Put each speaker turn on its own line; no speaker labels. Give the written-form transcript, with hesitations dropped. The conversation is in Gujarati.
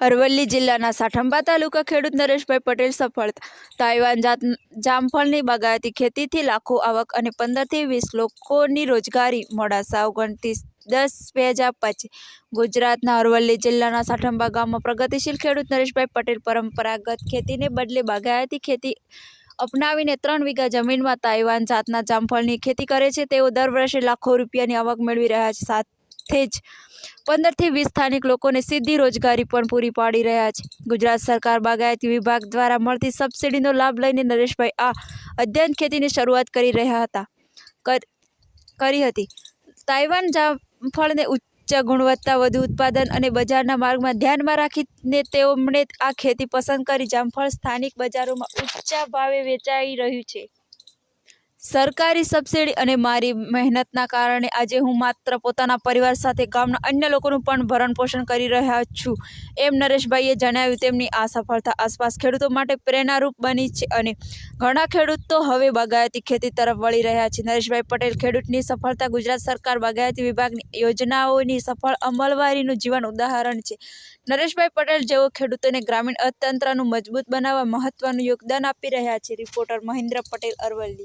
અરવલ્લી જિલ્લાના સાઠંબા તાલુકા ખેડૂત નરેશભાઈ પટેલ સફળતા. તાઇવાન જામફળની બાગાયતી ખેતીથી લાખો આવક અને 15થી 20 લોકોની રોજગારી. મોડાસા 29/10/2025. ગુજરાતના અરવલ્લી જિલ્લાના સાઠંબા ગામમાં પ્રગતિશીલ ખેડૂત નરેશભાઈ પટેલ પરંપરાગત ખેતીને બદલે બાગાયતી ખેતી અપનાવીને 3 વીઘા જમીનમાં તાઇવાન જાતના જામફળની ખેતી કરે છે. તેઓ દર વર્ષે લાખો રૂપિયાની આવક મેળવી રહ્યા છે. સાથે જ 15થી 20 સ્થાનિક લોકોને સીધી રોજગારી પણ પૂરી પાડી રહ્યા છે. ગુજરાત સરકાર બાગાયતી વિભાગ દ્વારા મળતી સબસિડીનો લાભ લઈને નરેશભાઈ આ અદ્યતન ખેતીની શરૂઆત કરી હતી. તાઇવાન જામફળને ઉચ્ચ ગુણવત્તા, વધુ ઉત્પાદન અને બજારના માર્ગમાં ધ્યાનમાં રાખીને તેમણે આ ખેતી પસંદ કરી. જામફળ સ્થાનિક બજારોમાં ઊંચા ભાવે વેચાઈ રહ્યું છે. સરકારી સબસિડી અને મારી મહેનતના કારણે આજે હું માત્ર પોતાના પરિવાર સાથે ગામના અન્ય લોકોનું પણ ભરણપોષણ કરી રહ્યા છું, એમ નરેશભાઈએ જણાવ્યું. તેમની આ સફળતા આસપાસ ખેડૂતો માટે પ્રેરણારૂપ બની છે અને ઘણા ખેડૂતો હવે બાગાયતી ખેતી તરફ વળી રહ્યા છે. નરેશભાઈ પટેલ ખેડૂતની સફળતા ગુજરાત સરકાર બાગાયતી વિભાગની યોજનાઓની સફળ અમલવારીનું જીવન ઉદાહરણ છે. નરેશભાઈ પટેલ જેઓ ખેડૂતોને ગ્રામીણ અર્થતંત્રનું મજબૂત બનાવવા મહત્વનું યોગદાન આપી રહ્યા છે. રિપોર્ટર મહેન્દ્ર પટેલ, અરવલ્લી.